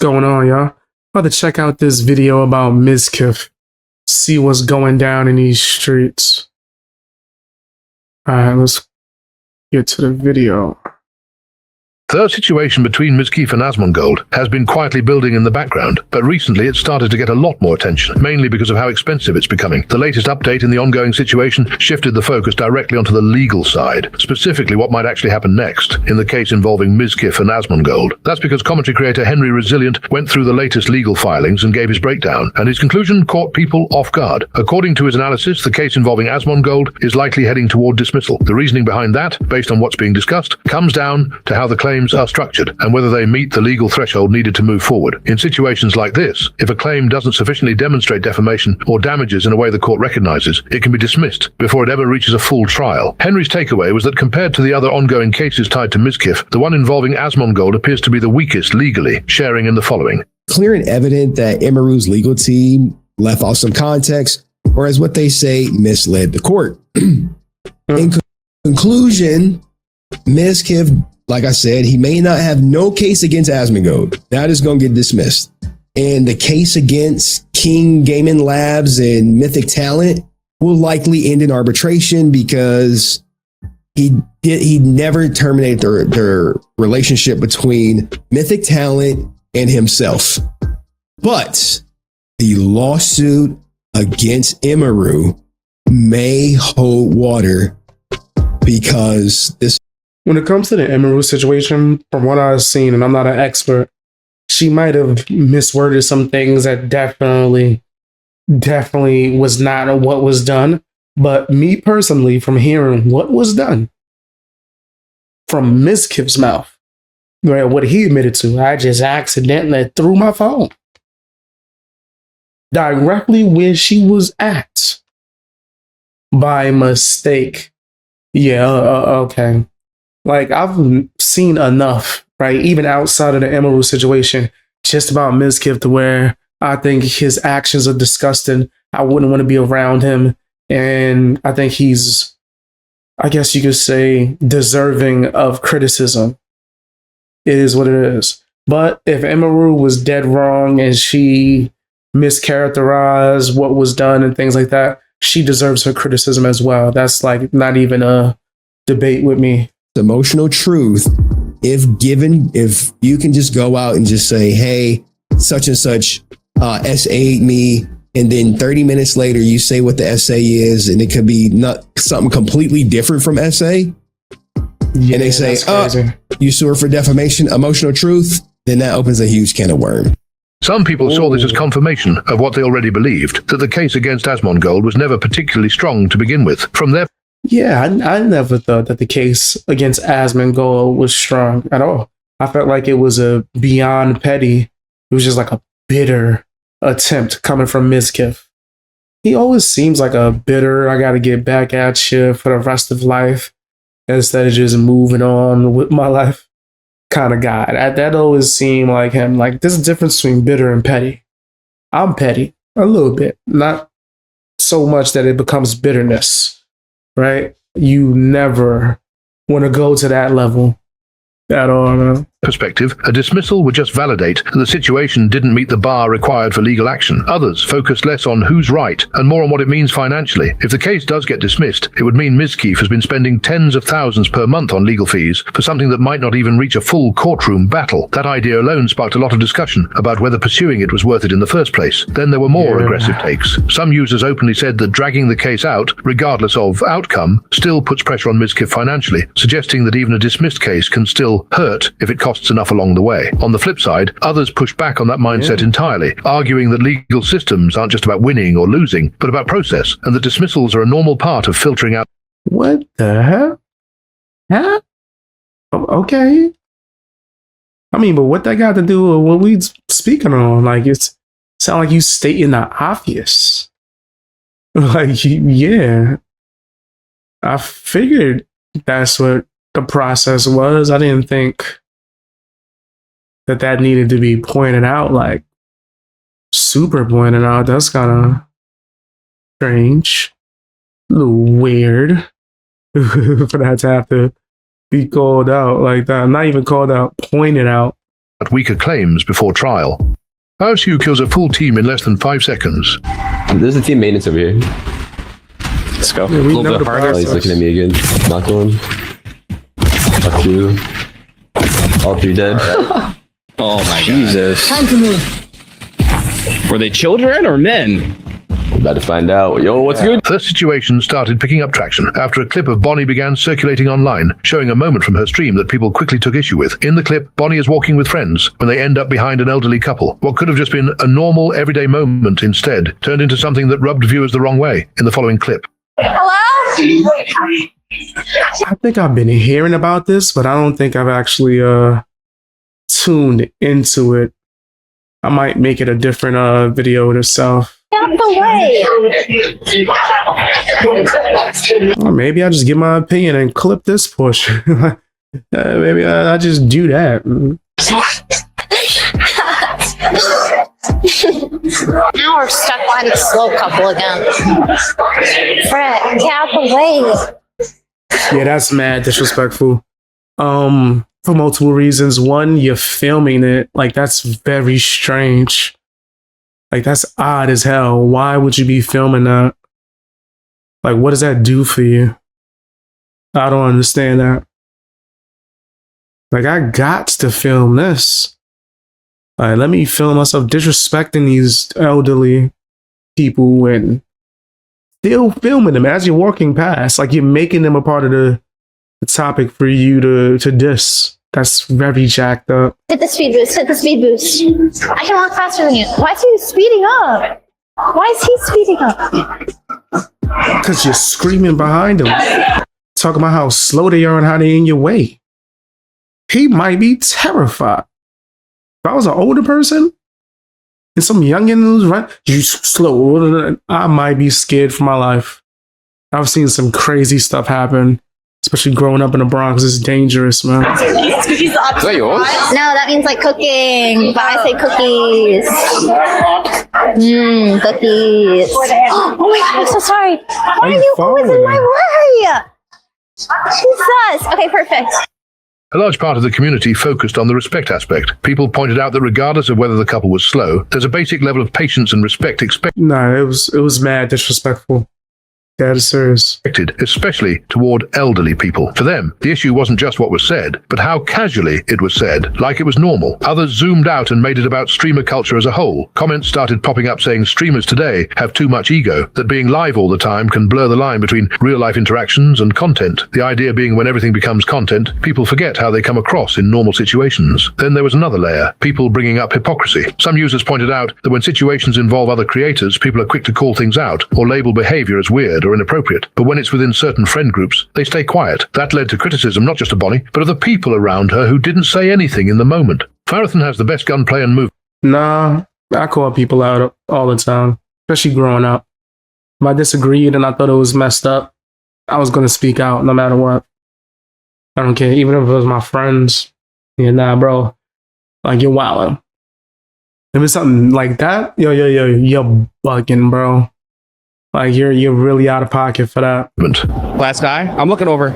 going on, y'all? About to check out this video about Mizkif. See what's going down in these streets. Alright, let's get to the video. The situation between Mizkif and Asmongold has been quietly building in the background, but recently it's started to get a lot more attention, mainly because of how expensive it's becoming. The latest update in the ongoing situation shifted the focus directly onto the legal side, specifically what might actually happen next in the case involving Mizkif and Asmongold. That's because commentary creator Henry Resilient went through the latest legal filings and gave his breakdown, and his conclusion caught people off guard. According to his analysis, the case involving Asmongold is likely heading toward dismissal. The reasoning behind that, based on what's being discussed, comes down to how the claims are structured and whether they meet the legal threshold needed to move forward. In situations like this, if a claim doesn't sufficiently demonstrate defamation or damages in a way the court recognizes, it can be dismissed before it ever reaches a full trial. Henry's takeaway was that compared to the other ongoing cases tied to Mizkif, the one involving Asmongold appears to be the weakest legally, sharing in the following. Clear and evident that Emeru's legal team left off some context, or as what they say, misled the court. In conclusion, Mizkif, like I said, he may not have no case against Asmongold. That is going to get dismissed. And the case against King Gaming Labs and Mythic Talent will likely end in arbitration because he never terminated their relationship between Mythic Talent and himself. But the lawsuit against Emeru may hold water because this. When it comes to the Emeru situation, from what I've seen, and I'm not an expert, she might have misworded some things that definitely was not what was done. But me personally, from hearing what was done from Mizkif's mouth, right, what he admitted to, I just accidentally threw my phone directly where she was at by mistake. Yeah, okay. Like, I've seen enough, right, even outside of the Emeru situation, just about Mizkif to where I think his actions are disgusting. I wouldn't want to be around him. And I think he's, I guess you could say, deserving of criticism. It is what it is. But if Emeru was dead wrong and she mischaracterized what was done and things like that, she deserves her criticism as well. That's like not even a debate with me. Emotional truth, if you can just go out and just say, hey, such and such SA'd me, and then 30 minutes later you say what the SA is, and it could be not something completely different from SA, and they say, you sue her for defamation, emotional truth, then that opens a huge can of worms. Some people saw this as confirmation of what they already believed, that the case against Asmongold was never particularly strong to begin with. From their Yeah, I never thought that the case against Asmongold was strong at all. I felt like it was a beyond petty. It was just like a bitter attempt coming from Mizkif. He always seems like a bitter, I gotta get back at you for the rest of life instead of just moving on with my life kind of guy. That always seemed like him. Like, there's a difference between bitter and petty. I'm petty, a little bit. Not so much that it becomes bitterness. Right? You never want to go to that level at all, man. Perspective, a dismissal would just validate that the situation didn't meet the bar required for legal action. Others focused less on who's right and more on what it means financially. If the case does get dismissed, it would mean Mizkif has been spending tens of thousands per month on legal fees for something that might not even reach a full courtroom battle. That idea alone sparked a lot of discussion about whether pursuing it was worth it in the first place. Then there were more aggressive takes. Some users openly said that dragging the case out, regardless of outcome, still puts pressure on Mizkif financially, suggesting that even a dismissed case can still hurt if it costs enough along the way. On the flip side, others pushed back on that mindset entirely, arguing that legal systems aren't just about winning or losing, but about process, and that dismissals are a normal part of filtering out. What the hell? Huh? Okay. I mean, but what that got to do with what we speaking on? Like, it's sound like you stating the obvious. Like, yeah. I figured that's what the process was. I didn't think that needed to be pointed out, like super pointed out. That's kind of strange, a little weird for that to have to be called out like that. Not even called out, pointed out. weaker claims before trial. RSU kills a full team in less than 5 seconds. There's a team maintenance over here. Let's go. Yeah, A little bit harder. Oh, he's looking at me again. Knocked one. Knocked two. All three dead. Oh my Jesus. God. Were they children or men? About to find out. Yo, what's good? The situation started picking up traction after a clip of Bonnie began circulating online, showing a moment from her stream that people quickly took issue with. In the clip, Bonnie is walking with friends when they end up behind an elderly couple. What could have just been a normal, everyday moment instead turned into something that rubbed viewers the wrong way in the following clip. Hello? I think I've been hearing about this, but I don't think I've actually tuned into it. I might make it a different video itself. Out the way. Or maybe I just give my opinion and clip this portion. Maybe I just do that. Now we're stuck behind the slow couple again. Fred, get out the way. Yeah, that's mad disrespectful. For multiple reasons. One, you're filming it. Like, that's very strange. Like, that's odd as hell. Why would you be filming that? Like, what does that do for you? I don't understand that. Like, I got to film this. Like, let me film myself disrespecting these elderly people and still filming them as you're walking past. Like, you're making them a part of the topic for you to diss. That's very jacked up. Hit the speed boost. Hit the speed boost. I can walk faster than you. Why is he speeding up? Why is he speeding up? Because you're screaming behind him. Talking about how slow they are and how they're in your way. He might be terrified. If I was an older person and some youngin who's right, you slow, I might be scared for my life. I've seen some crazy stuff happen, especially growing up in the Bronx. It's dangerous, man. Is that yours? No, that means like cooking, but I say cookies. Cookies. Oh my God, I'm so sorry. Why are you always in my way? Jesus. Okay, perfect. A large part of the community focused on the respect aspect. People pointed out that regardless of whether the couple was slow, there's a basic level of patience and respect expected. No, it was mad disrespectful. That is serious. Especially toward elderly people. For them, the issue wasn't just what was said, but how casually it was said, like it was normal. Others zoomed out and made it about streamer culture as a whole. Comments started popping up saying streamers today have too much ego, that being live all the time can blur the line between real-life interactions and content. The idea being when everything becomes content, people forget how they come across in normal situations. Then there was another layer, people bringing up hypocrisy. Some users pointed out that when situations involve other creators, people are quick to call things out or label behavior as weird or inappropriate, but when it's within certain friend groups, they stay quiet. That led to criticism not just of Bonnie, but of the people around her who didn't say anything in the moment. Farathan has the best gunplay and move. Nah, I call people out all the time, especially growing up. If I disagreed and I thought it was messed up, I was going to speak out no matter what. I don't care, even if it was my friends. Yeah, nah, bro. Like, you're wildin'. If it's something like that, you're bugging, bro. Like, you're really out of pocket for that. Last guy. I'm looking over.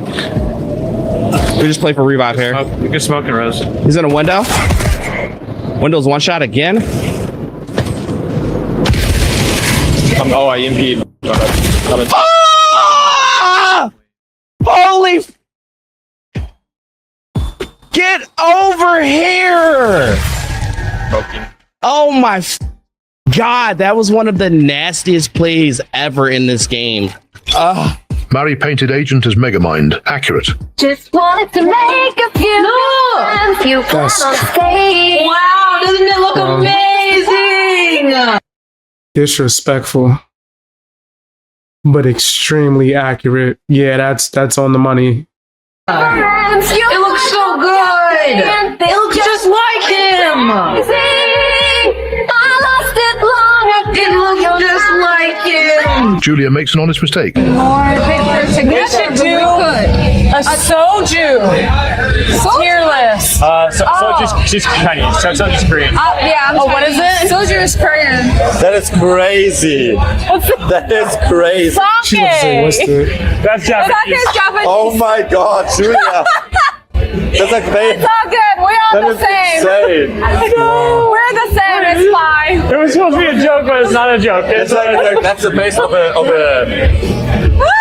We just play for revive here. You can smoke and Rose. He's in a window. Window's one shot again. Oh, I EMP'd. Ah! Holy! Get over here! Oh my God, that was one of the nastiest plays ever in this game. Murray painted Agent as Megamind. Accurate. Just wanted to make a few friends. You wanna stay. Wow, doesn't it look amazing? Disrespectful, but extremely accurate. Yeah, that's on the money. It looks so good. They look just like him. It looks just like him. Julia makes an honest mistake. We should do a soju tier list. She's Chinese. Soju's Korean. Yeah. What is it? Soju is Korean. That is crazy. That is crazy. She's gonna say, what's the... That's Japanese. Sake is Japanese. Oh my God, Julia. That's like It's all good. We all the same. We're the same. It's fine. It was supposed to be a joke, but it's not a joke. It's not a joke. That's the base of a.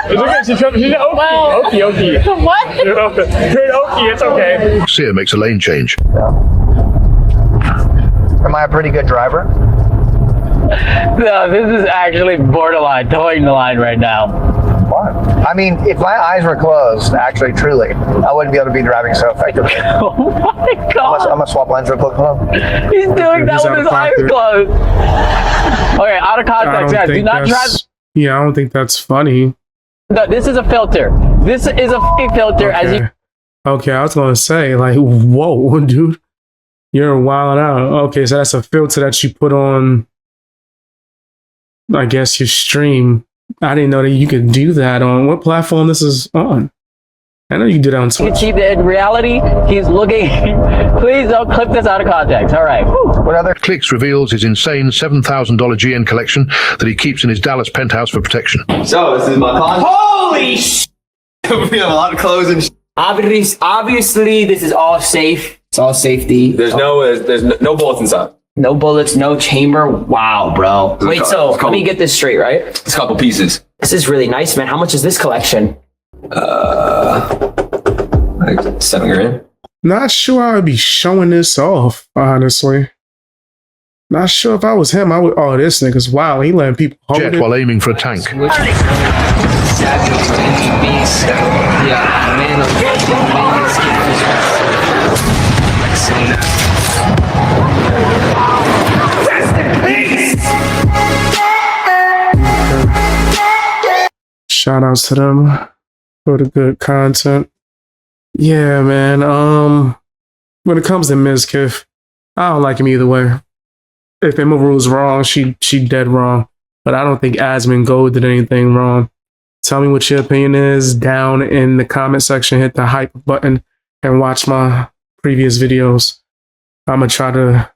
It's okay. She's okie. Okie. What? You're an okie. It's okay. Sia makes a lane change. Am I a pretty good driver? No, this is actually borderline, towing the line right now. What? I mean, if my eyes were closed, actually, truly, I wouldn't be able to be driving so effectively. Oh my god! I'm gonna swap lines real quick. Hold on. He's doing that with his eyes closed. Okay, out of context, guys. Do not try. Yeah, I don't think that's funny. No, this is a filter. This is a fake filter. Okay. As you. Okay, I was gonna say, like, whoa, dude, you're wilding out. Okay, so that's a filter that you put on, I guess, your stream. I didn't know that you could do that on what platform this is on. I know you can do that on You Twitch. can see that in reality, he's looking. Please don't clip this out of context. All right. What other? Clicks reveals his insane $7,000 GN collection that he keeps in his Dallas penthouse for protection. So, this is my con. Holy sh! We have a lot of clothes and Obviously, this is all safe. It's all safety. There's no bullets inside. No bullets, no chamber. Wow, bro. Wait, so let me get this straight, right? It's a couple pieces. This is really nice, man. How much is this collection? Like $7 grand. Not sure I would be showing this off, honestly. Not sure if I was him, I would. Oh, this nigga's wow. He letting people hold Jet it. while aiming for a tank. Shout outs to them for the good content. Yeah, man. When it comes to Mizkif, I don't like him either way. If Emerald's wrong, she dead wrong. But I don't think Asmongold did anything wrong. Tell me what your opinion is down in the comment section. Hit the hype button and watch my previous videos. I'm gonna try to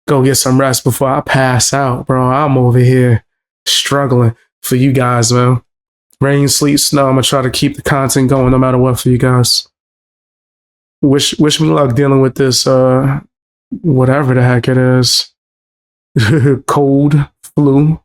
go get some rest before I pass out, bro. I'm over here struggling for you guys, man. Rain, sleet, snow. I'm gonna try to keep the content going no matter what for you guys. Wish me luck dealing with this whatever the heck it is. Cold, flu.